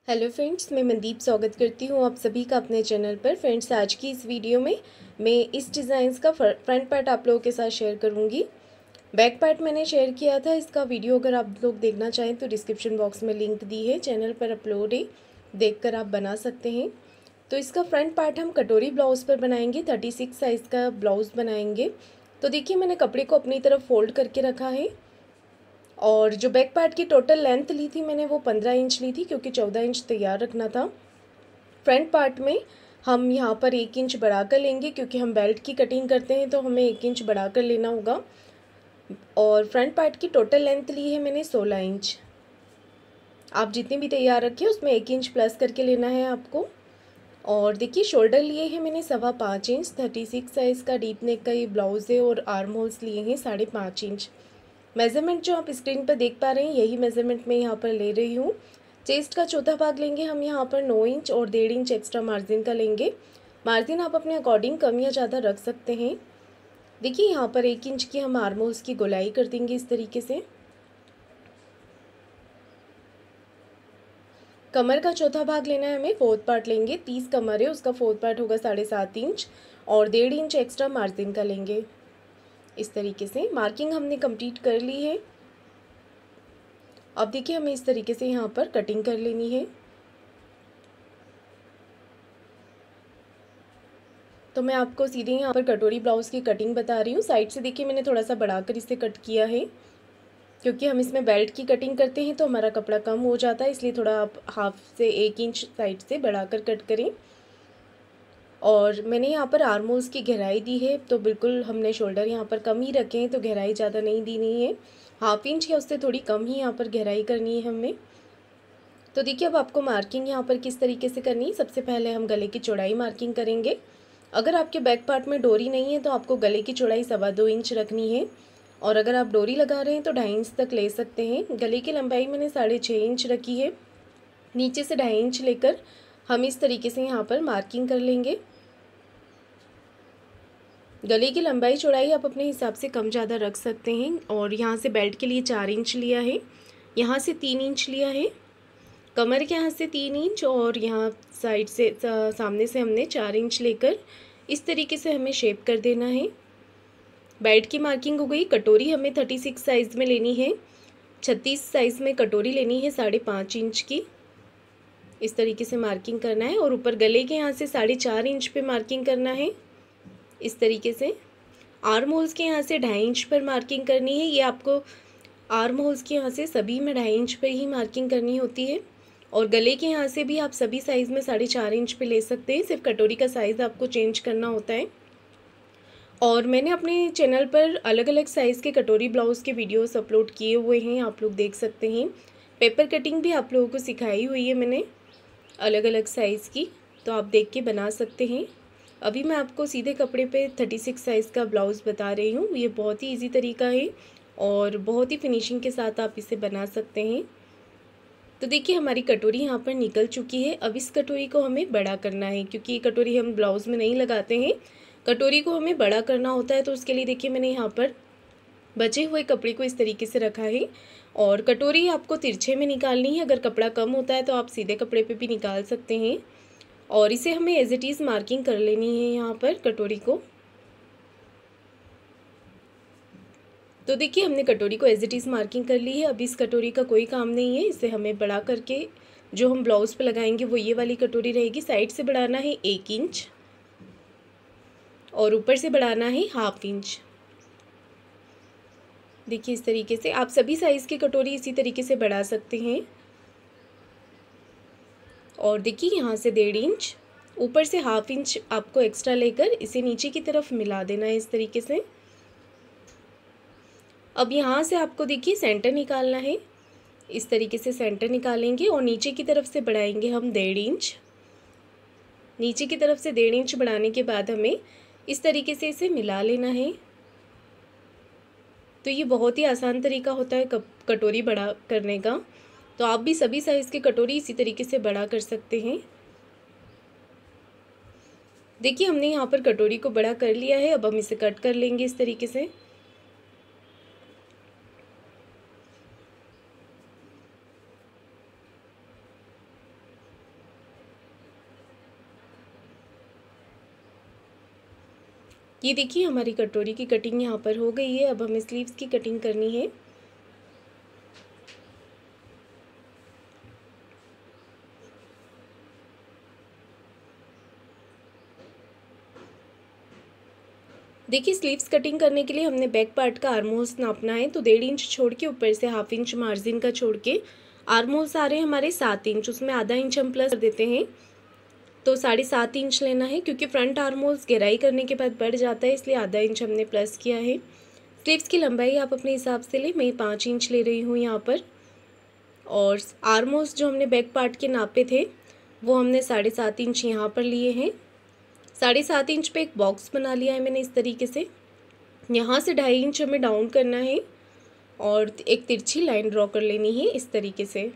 Hello friends, मैं मनदीप स्वागत करती हूँ आप सभी का अपने चैनल पर। फ्रेंड्स, आज की इस वीडियो में मैं इस डिज़ाइंस का फ्रंट पार्ट आप लोगों के साथ शेयर करूँगी। बैक पार्ट मैंने शेयर किया था, इसका वीडियो अगर आप लोग देखना चाहें तो डिस्क्रिप्शन बॉक्स में लिंक दी है, चैनल पर अपलोड है, देखकर आप बना सकते हैं। तो इसका फ्रंट पार्ट हम कटोरी ब्लाउज़ पर बनाएंगे, 36 साइज़ का ब्लाउज़ बनाएंगे। तो देखिए, मैंने कपड़े को अपनी तरफ फोल्ड करके रखा है और जो बैक पार्ट की टोटल लेंथ ली थी मैंने वो 15 इंच ली थी, क्योंकि 14 इंच तैयार रखना था। फ्रंट पार्ट में हम यहाँ पर 1 इंच बढ़ा कर लेंगे, क्योंकि हम बेल्ट की कटिंग करते हैं तो हमें 1 इंच बढ़ा कर लेना होगा। और फ्रंट पार्ट की टोटल लेंथ ली है मैंने 16 इंच। आप जितनी भी तैयार रखें उसमें 1 इंच प्लस करके लेना है आपको। और देखिए, शोल्डर लिए हैं मैंने 5.25 इंच, 36 साइज़ का डीप नेक का ये ब्लाउज़ है। और आर्म होल्स लिए हैं 5.5 इंच। मेज़रमेंट जो आप स्क्रीन पर देख पा रहे हैं यही मेज़रमेंट मैं यहाँ पर ले रही हूँ। चेस्ट का चौथा भाग लेंगे हम यहाँ पर 9 इंच और 1.5 इंच एक्स्ट्रा मार्जिन का लेंगे। मार्जिन आप अपने अकॉर्डिंग कम या ज़्यादा रख सकते हैं। देखिए, यहाँ पर 1 इंच की हम आर्म होल्स की गोलाई कर देंगे इस तरीके से। कमर का चौथा भाग लेना है हमें, फोर्थ पार्ट लेंगे। 30 कमर है, उसका फोर्थ पार्ट होगा 7.5 इंच और 1.5 इंच एक्स्ट्रा मार्जिन का लेंगे। इस तरीके से मार्किंग हमने कंप्लीट कर ली है। अब देखिए, हमें इस तरीके से यहाँ पर कटिंग कर लेनी है। तो मैं आपको सीधे यहाँ पर कटोरी ब्लाउज़ की कटिंग बता रही हूँ। साइड से देखिए, मैंने थोड़ा सा बढ़ाकर इसे कट किया है, क्योंकि हम इसमें बेल्ट की कटिंग करते हैं तो हमारा कपड़ा कम हो जाता है, इसलिए थोड़ा आप हाफ से 1 इंच साइड से बढ़ाकर कट करें। और मैंने यहाँ पर आर्म होल्स की गहराई दी है, तो बिल्कुल हमने शोल्डर यहाँ पर कम ही रखे हैं, तो गहराई ज़्यादा नहीं दी है। हाफ इंच या उससे थोड़ी कम ही यहाँ पर गहराई करनी है हमें। तो देखिए, अब आपको मार्किंग यहाँ पर किस तरीके से करनी है। सबसे पहले हम गले की चौड़ाई मार्किंग करेंगे। अगर आपके बैक पार्ट में डोरी नहीं है तो आपको गले की चौड़ाई 2.25 इंच रखनी है। और अगर आप डोरी लगा रहे हैं तो 2.5 इंच तक ले सकते हैं। गले की लंबाई मैंने 6.5 इंच रखी है। नीचे से 2.5 इंच लेकर हम इस तरीके से यहाँ पर मार्किंग कर लेंगे। गले की लंबाई चौड़ाई आप अपने हिसाब से कम ज़्यादा रख सकते हैं। और यहाँ से बेल्ट के लिए 4 इंच लिया है, यहाँ से 3 इंच लिया है, कमर के यहाँ से 3 इंच और यहाँ साइड से सामने से हमने 4 इंच लेकर इस तरीके से हमें शेप कर देना है। बेल्ट की मार्किंग हो गई। कटोरी हमें 36 साइज़ में लेनी है, 36 साइज़ में कटोरी लेनी है 5.5 इंच की। इस तरीके से मार्किंग करना है। और ऊपर गले के यहाँ से 4.5 इंच पे मार्किंग करना है इस तरीके से। आर्म होल्स के यहाँ से 2.5 इंच पर मार्किंग करनी है। ये आपको आर्म होल्स के यहाँ से सभी में 2.5 इंच पे ही मार्किंग करनी होती है। और गले के यहाँ से भी आप सभी साइज़ में 4.5 इंच पे ले सकते हैं, सिर्फ कटोरी का साइज़ आपको चेंज करना होता है। और मैंने अपने चैनल पर अलग अलग साइज़ के कटोरी ब्लाउज़ के वीडियोस अपलोड किए हुए हैं, आप लोग देख सकते हैं। पेपर कटिंग भी आप लोगों को सिखाई हुई है मैंने अलग अलग साइज़ की, तो आप देख के बना सकते हैं। अभी मैं आपको सीधे कपड़े पे 36 साइज़ का ब्लाउज़ बता रही हूँ। ये बहुत ही इजी तरीका है और बहुत ही फिनिशिंग के साथ आप इसे बना सकते हैं। तो देखिए, हमारी कटोरी यहाँ पर निकल चुकी है। अब इस कटोरी को हमें बड़ा करना है, क्योंकि ये कटोरी हम ब्लाउज़ में नहीं लगाते हैं, कटोरी को हमें बड़ा करना होता है। तो उसके लिए देखिए, मैंने यहाँ पर बचे हुए कपड़े को इस तरीके से रखा है। और कटोरी आपको तिरछे में निकालनी है, अगर कपड़ा कम होता है तो आप सीधे कपड़े पे भी निकाल सकते हैं। और इसे हमें एज इट इज़ मार्किंग कर लेनी है यहाँ पर कटोरी को। तो देखिए, हमने कटोरी को एज इट इज़ मार्किंग कर ली है। अब इस कटोरी का कोई काम नहीं है, इसे हमें बड़ा करके जो हम ब्लाउज़ पे लगाएंगे वो ये वाली कटोरी रहेगी। साइड से बढ़ाना है 1 इंच और ऊपर से बढ़ाना है 1/2 इंच। देखिए, इस तरीके से आप सभी साइज़ की कटोरी इसी तरीके से बढ़ा सकते हैं। और देखिए, यहाँ से 1.5 इंच, ऊपर से 1/2 इंच आपको एक्स्ट्रा लेकर इसे नीचे की तरफ मिला देना है इस तरीके से। अब यहाँ से आपको देखिए सेंटर निकालना है, इस तरीके से सेंटर निकालेंगे और नीचे की तरफ से बढ़ाएंगे हम 1.5 इंच। नीचे की तरफ से 1.5 इंच बढ़ाने के बाद हमें इस तरीके से इसे मिला लेना है। तो ये बहुत ही आसान तरीका होता है कटोरी बड़ा करने का। तो आप भी सभी साइज़ की कटोरी इसी तरीके से बड़ा कर सकते हैं। देखिए, हमने यहाँ पर कटोरी को बड़ा कर लिया है। अब हम इसे कट कर लेंगे इस तरीके से। ये देखिए हमारी कटोरी की कटिंग यहाँ पर हो गई है। अब हमें स्लीव्स की कटिंग करनी है। देखिए स्लीव्स कटिंग करने के लिए हमने बैक पार्ट का आर्म होल्स नापना है। तो 1.5 इंच छोड़ के ऊपर से 1/2 इंच मार्जिन का छोड़ के आर्म होल्स आ रहे हैं हमारे 7 इंच, उसमें आधा इंच हम प्लस कर देते हैं। तो 7.5 इंच लेना है, क्योंकि फ्रंट आर्म होल्स गहराई करने के बाद बढ़ जाता है, इसलिए आधा इंच हमने प्लस किया है। स्लीव्स की लंबाई आप अपने हिसाब से लें, मैं 5 इंच ले रही हूँ यहाँ पर। और आर्म होल्स जो हमने बैक पार्ट के नापे थे वो हमने 7.5 इंच यहाँ पर लिए हैं। 7.5 इंच पे एक बॉक्स बना लिया है मैंने इस तरीके से। यहाँ से 2.5 इंच हमें डाउन करना है और एक तिरछी लाइन ड्रॉ कर लेनी है इस तरीके से।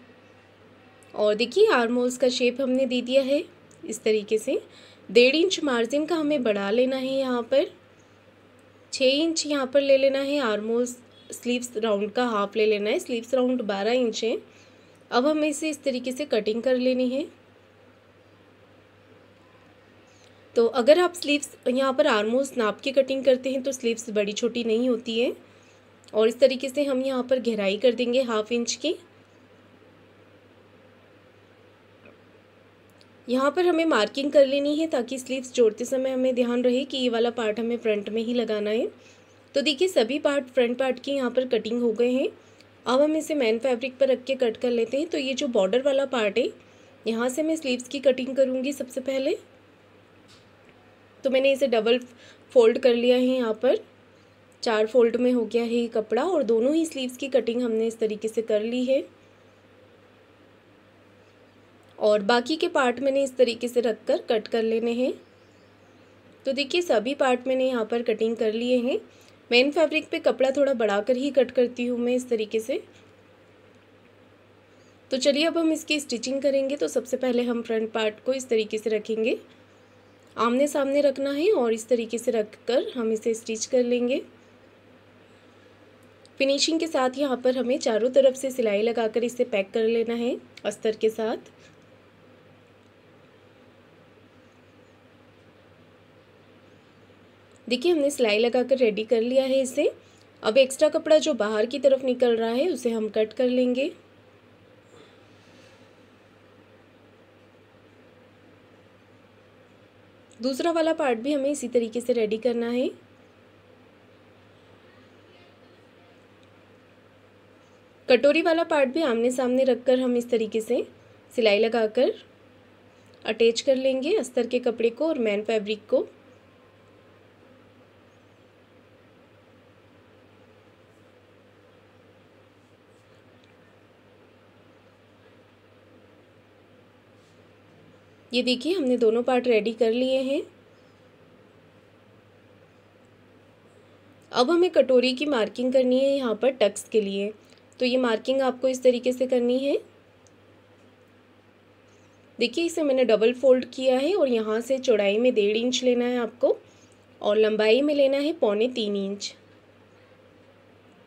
और देखिए आर्म होल्स का शेप हमने दे दिया है इस तरीके से। 1.5 इंच मार्जिन का हमें बढ़ा लेना है यहाँ पर। 6 इंच यहाँ पर ले लेना है आर्म होल्स। स्लीव्स राउंड का हाफ ले लेना है। स्लीव्स राउंड 12 इंच है। अब हमें इसे इस तरीके से कटिंग कर लेनी है। तो अगर आप स्लीव्स यहाँ पर आर्म होल्स नाप के कटिंग करते हैं तो स्लीव्स बड़ी छोटी नहीं होती है। और इस तरीके से हम यहाँ पर गहराई कर देंगे 1/2 इंच की। यहाँ पर हमें मार्किंग कर लेनी है ताकि स्लीव्स जोड़ते समय हमें ध्यान रहे कि ये वाला पार्ट हमें फ्रंट में ही लगाना है। तो देखिए सभी पार्ट फ्रंट पार्ट की यहाँ पर कटिंग हो गए हैं। अब हम इसे मेन फैब्रिक पर रख के कट कर लेते हैं। तो ये जो बॉर्डर वाला पार्ट है, यहाँ से मैं स्लीव्स की कटिंग करूँगी सबसे पहले। तो मैंने इसे डबल फोल्ड कर लिया है, यहाँ पर 4 फोल्ड में हो गया है ये कपड़ा। और दोनों ही स्लीव्स की कटिंग हमने इस तरीके से कर ली है। और बाकी के पार्ट मैंने इस तरीके से रखकर कट कर लेने हैं। तो देखिए सभी पार्ट मैंने यहाँ पर कटिंग कर लिए हैं। मेन फैब्रिक पे कपड़ा थोड़ा बढ़ाकर ही कट करती हूँ मैं इस तरीके से। तो चलिए अब हम इसकी स्टिचिंग करेंगे। तो सबसे पहले हम फ्रंट पार्ट को इस तरीके से रखेंगे, आमने सामने रखना है और इस तरीके से रखकर हम इसे स्टिच कर लेंगे। फिनिशिंग के साथ यहाँ पर हमें चारों तरफ से सिलाई लगाकर इसे पैक कर लेना है अस्तर के साथ। देखिए हमने सिलाई लगाकर रेडी कर लिया है इसे। अब एक्स्ट्रा कपड़ा जो बाहर की तरफ निकल रहा है उसे हम कट कर लेंगे। दूसरा वाला पार्ट भी हमें इसी तरीके से रेडी करना है। कटोरी वाला पार्ट भी आमने सामने रखकर हम इस तरीके से सिलाई लगाकर अटैच कर लेंगे अस्तर के कपड़े को और मेन फैब्रिक को। ये देखिए हमने दोनों पार्ट रेडी कर लिए हैं। अब हमें कटोरी की मार्किंग करनी है यहाँ पर टक्स के लिए। तो ये मार्किंग आपको इस तरीके से करनी है। देखिए इसे मैंने डबल फोल्ड किया है और यहाँ से चौड़ाई में 1.5 इंच लेना है आपको और लंबाई में लेना है 3.25 इंच।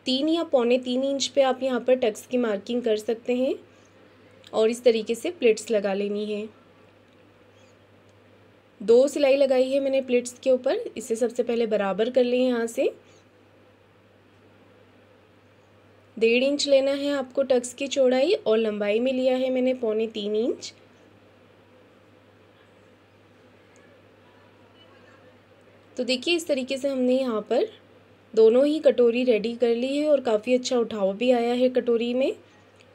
3 या 3.25 इंच पे आप यहाँ पर टक्स की मार्किंग कर सकते हैं और इस तरीके से प्लिट्स लगा लेनी है। 2 सिलाई लगाई है मैंने प्लिट्स के ऊपर। इसे सबसे पहले बराबर कर लें। यहाँ से 1.5 इंच लेना है आपको टक्स की चौड़ाई और लंबाई में लिया है मैंने 3.25 इंच। तो देखिए इस तरीके से हमने यहाँ पर दोनों ही कटोरी रेडी कर ली है और काफ़ी अच्छा उठाव भी आया है कटोरी में।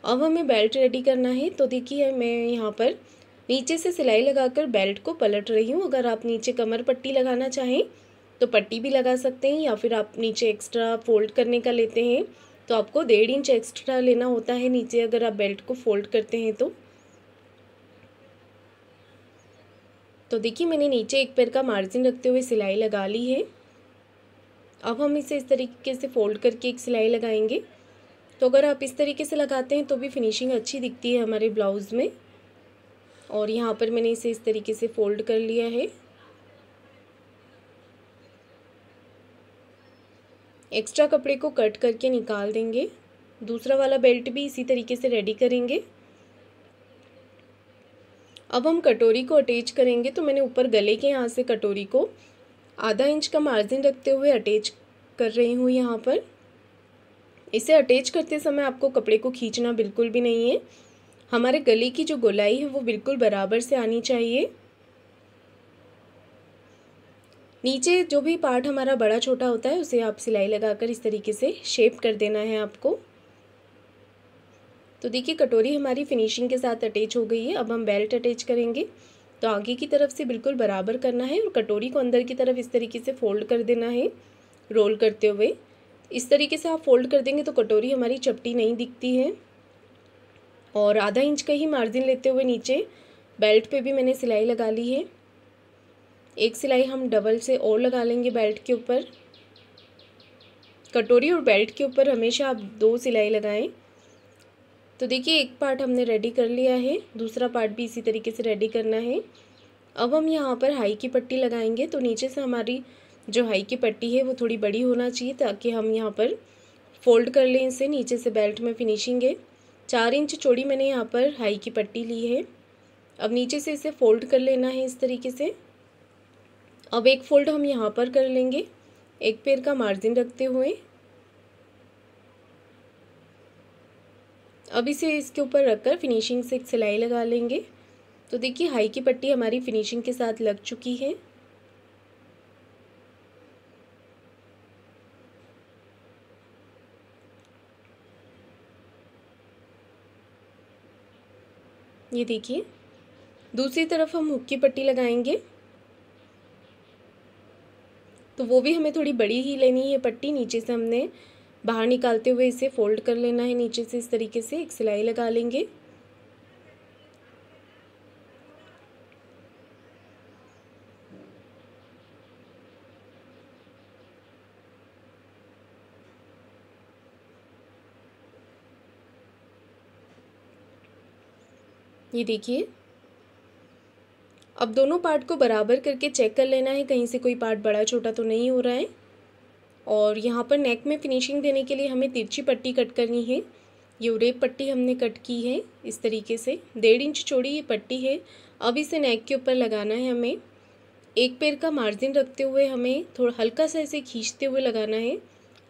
अब हमें बेल्ट रेडी करना है। तो देखिए मैं यहाँ पर नीचे से सिलाई लगाकर बेल्ट को पलट रही हूँ। अगर आप नीचे कमर पट्टी लगाना चाहें तो पट्टी भी लगा सकते हैं, या फिर आप नीचे एक्स्ट्रा फोल्ड करने का लेते हैं तो आपको 1.5 इंच एक्स्ट्रा लेना होता है नीचे, अगर आप बेल्ट को फोल्ड करते हैं तो देखिए मैंने नीचे एक पैर का मार्जिन रखते हुए सिलाई लगा ली है। अब हम इसे इस तरीके से फोल्ड करके एक सिलाई लगाएंगे। तो अगर आप इस तरीके से लगाते हैं तो भी फिनिशिंग अच्छी दिखती है हमारे ब्लाउज़ में। और यहाँ पर मैंने इसे इस तरीके से फोल्ड कर लिया है। एक्स्ट्रा कपड़े को कट करके निकाल देंगे। दूसरा वाला बेल्ट भी इसी तरीके से रेडी करेंगे। अब हम कटोरी को अटैच करेंगे। तो मैंने ऊपर गले के यहाँ से कटोरी को आधा इंच का मार्जिन रखते हुए अटैच कर रही हूँ यहाँ पर। इसे अटैच करते समय आपको कपड़े को खींचना बिल्कुल भी नहीं है। हमारे गले की जो गोलाई है वो बिल्कुल बराबर से आनी चाहिए। नीचे जो भी पार्ट हमारा बड़ा छोटा होता है उसे आप सिलाई लगाकर इस तरीके से शेप कर देना है आपको। तो देखिए कटोरी हमारी फिनिशिंग के साथ अटैच हो गई है। अब हम बेल्ट अटैच करेंगे। तो आगे की तरफ से बिल्कुल बराबर करना है और कटोरी को अंदर की तरफ इस तरीके से फोल्ड कर देना है रोल करते हुए। इस तरीके से आप फोल्ड कर देंगे तो कटोरी हमारी चपटी नहीं दिखती है। और आधा इंच का ही मार्जिन लेते हुए नीचे बेल्ट पे भी मैंने सिलाई लगा ली है। एक सिलाई हम डबल से और लगा लेंगे बेल्ट के ऊपर। कटोरी और बेल्ट के ऊपर हमेशा आप 2 सिलाई लगाएं। तो देखिए एक पार्ट हमने रेडी कर लिया है, दूसरा पार्ट भी इसी तरीके से रेडी करना है। अब हम यहाँ पर हाई की पट्टी लगाएंगे। तो नीचे से हमारी जो हाई की पट्टी है वो थोड़ी बड़ी होना चाहिए ताकि हम यहाँ पर फोल्ड कर लें इसे। नीचे से बेल्ट में फिनिशिंग है। 4 इंच चौड़ी मैंने यहाँ पर हाई की पट्टी ली है। अब नीचे से इसे फोल्ड कर लेना है इस तरीके से। अब एक फोल्ड हम यहाँ पर कर लेंगे एक पैर का मार्जिन रखते हुए। अब इसे इसके ऊपर रखकर फिनिशिंग से एक सिलाई लगा लेंगे। तो देखिए हाई की पट्टी हमारी फिनिशिंग के साथ लग चुकी है। ये देखिए दूसरी तरफ हम हुक की पट्टी लगाएंगे। तो वो भी हमें थोड़ी बड़ी ही लेनी है पट्टी। नीचे से हमने बाहर निकालते हुए इसे फोल्ड कर लेना है। नीचे से इस तरीके से एक सिलाई लगा लेंगे। ये देखिए अब दोनों पार्ट को बराबर करके चेक कर लेना है कहीं से कोई पार्ट बड़ा छोटा तो नहीं हो रहा है। और यहाँ पर नेक में फिनिशिंग देने के लिए हमें तिरछी पट्टी कट करनी है। ये उरेप पट्टी हमने कट की है इस तरीके से। 1.5 इंच चौड़ी ये पट्टी है। अब इसे नेक के ऊपर लगाना है हमें। एक पैर का मार्जिन रखते हुए हमें थोड़ा हल्का सा इसे खींचते हुए लगाना है।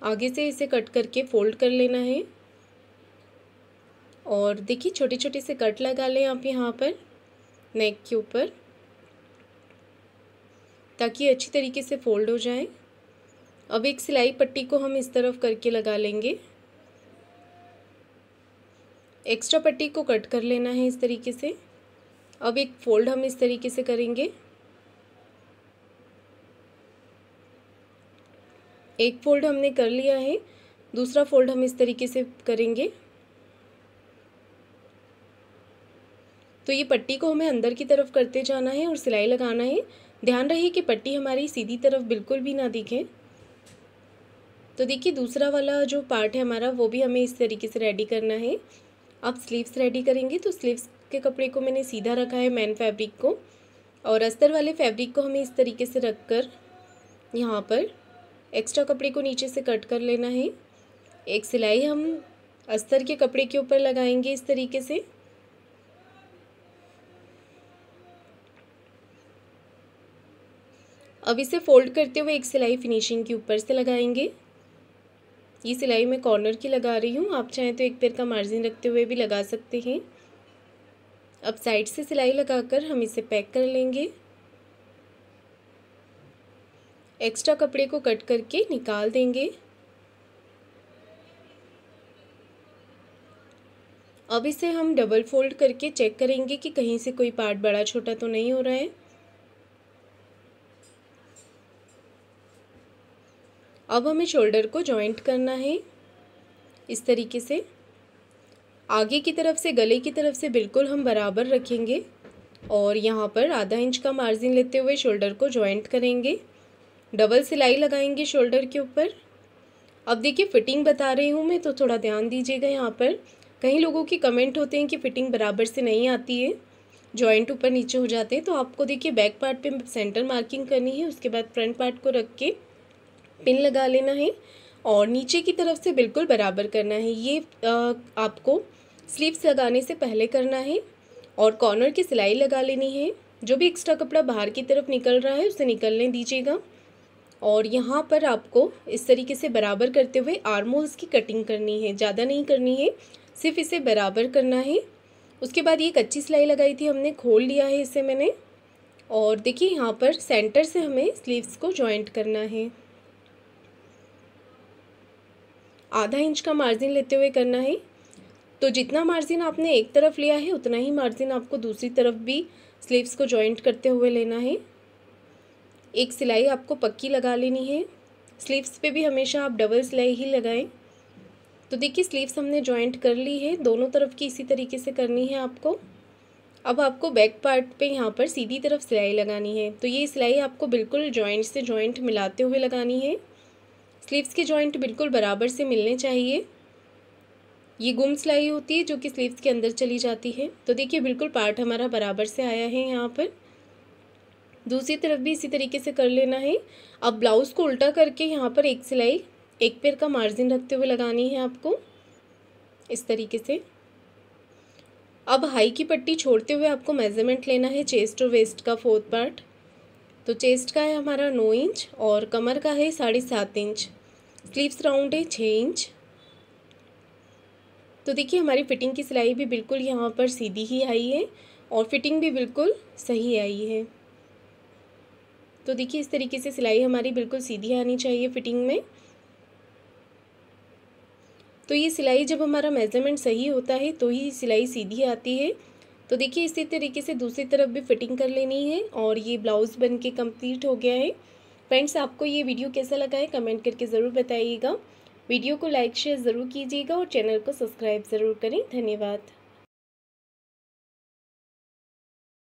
आगे से इसे कट करके फोल्ड कर लेना है। और देखिए छोटे छोटे से कट लगा लें आप यहाँ पर नेक के ऊपर ताकि अच्छी तरीके से फोल्ड हो जाए। अब एक सिलाई पट्टी को हम इस तरफ करके लगा लेंगे। एक्स्ट्रा पट्टी को कट कर लेना है इस तरीके से। अब एक फोल्ड हम इस तरीके से करेंगे। एक फोल्ड हमने कर लिया है, दूसरा फोल्ड हम इस तरीके से करेंगे। तो ये पट्टी को हमें अंदर की तरफ करते जाना है और सिलाई लगाना है। ध्यान रहे कि पट्टी हमारी सीधी तरफ बिल्कुल भी ना दिखे। तो देखिए दूसरा वाला जो पार्ट है हमारा वो भी हमें इस तरीके से रेडी करना है। अब स्लीव्स रेडी करेंगे। तो स्लीव्स के कपड़े को मैंने सीधा रखा है मेन फैब्रिक को, और अस्तर वाले फैब्रिक को हमें इस तरीके से रखकर यहाँ पर एक्स्ट्रा कपड़े को नीचे से कट कर लेना है। एक सिलाई हम अस्तर के कपड़े के ऊपर लगाएंगे इस तरीके से। अब इसे फोल्ड करते हुए एक सिलाई फिनिशिंग के ऊपर से लगाएंगे। ये सिलाई मैं कॉर्नर की लगा रही हूँ, आप चाहें तो एक पैर का मार्जिन रखते हुए भी लगा सकते हैं। अब साइड से सिलाई लगाकर हम इसे पैक कर लेंगे। एक्स्ट्रा कपड़े को कट करके निकाल देंगे। अब इसे हम डबल फोल्ड करके चेक करेंगे कि कहीं से कोई पार्ट बड़ा छोटा तो नहीं हो रहा है। अब हमें शोल्डर को जॉइंट करना है इस तरीके से। आगे की तरफ से गले की तरफ से बिल्कुल हम बराबर रखेंगे और यहाँ पर आधा इंच का मार्जिन लेते हुए शोल्डर को जॉइंट करेंगे। डबल सिलाई लगाएंगे शोल्डर के ऊपर। अब देखिए फिटिंग बता रही हूँ मैं, तो थोड़ा ध्यान दीजिएगा। यहाँ पर कई लोगों की कमेंट होते हैं कि फ़िटिंग बराबर से नहीं आती है, जॉइंट ऊपर नीचे हो जाते हैं। तो आपको देखिए बैक पार्ट पे सेंटर मार्किंग करनी है, उसके बाद फ्रंट पार्ट को रख के पिन लगा लेना है और नीचे की तरफ से बिल्कुल बराबर करना है। ये आपको स्लीव्स लगाने से पहले करना है और कॉर्नर की सिलाई लगा लेनी है। जो भी एक्स्ट्रा कपड़ा बाहर की तरफ निकल रहा है उसे निकलने दीजिएगा। और यहाँ पर आपको इस तरीके से बराबर करते हुए आर्म होल्स की कटिंग करनी है, ज़्यादा नहीं करनी है, सिर्फ इसे बराबर करना है। उसके बाद ये कच्ची सिलाई लगाई थी हमने, खोल लिया है इसे मैंने। और देखिए यहाँ पर सेंटर से हमें स्लीव्स को जॉइंट करना है, आधा इंच का मार्जिन लेते हुए करना है। तो जितना मार्जिन आपने एक तरफ लिया है उतना ही मार्जिन आपको दूसरी तरफ भी स्लीव्स को जॉइंट करते हुए लेना है। एक सिलाई आपको पक्की लगा लेनी है, स्लीव्स पे भी हमेशा आप डबल सिलाई ही लगाएं। तो देखिए स्लीव्स हमने जॉइंट कर ली है, दोनों तरफ की इसी तरीके से करनी है आपको। अब आपको बैक पार्ट पे यहाँ पर सीधी तरफ सिलाई लगानी है। तो ये सिलाई आपको बिल्कुल जॉइंट से जॉइंट मिलाते हुए लगानी है, स्लीव्स के जॉइंट बिल्कुल बराबर से मिलने चाहिए। ये गुम सिलाई होती है जो कि स्लीव्स के अंदर चली जाती है। तो देखिए बिल्कुल पार्ट हमारा बराबर से आया है यहाँ पर। दूसरी तरफ भी इसी तरीके से कर लेना है। अब ब्लाउज़ को उल्टा करके यहाँ पर एक सिलाई एक पैर का मार्जिन रखते हुए लगानी है आपको, इस तरीके से। अब हाई की पट्टी छोड़ते हुए आपको मेज़रमेंट लेना है चेस्ट और वेस्ट का 4th पार्ट। तो चेस्ट का है हमारा 9 इंच और कमर का है 7.5 इंच, स्लीव्स राउंड है 6 इंच। तो देखिए हमारी फिटिंग की सिलाई भी बिल्कुल यहाँ पर सीधी ही आई है और फिटिंग भी बिल्कुल सही आई है। तो देखिए इस तरीके से सिलाई हमारी बिल्कुल सीधी आनी चाहिए फिटिंग में। तो ये सिलाई जब हमारा मेज़रमेंट सही होता है तो ही सिलाई सीधी आती है। तो देखिए इसी तरीके से दूसरी तरफ भी फिटिंग कर लेनी है और ये ब्लाउज़ बन के कम्प्लीट हो गया है। फ्रेंड्स, आपको ये वीडियो कैसा लगा है कमेंट करके ज़रूर बताइएगा। वीडियो को लाइक शेयर ज़रूर कीजिएगा और चैनल को सब्सक्राइब ज़रूर करें। धन्यवाद।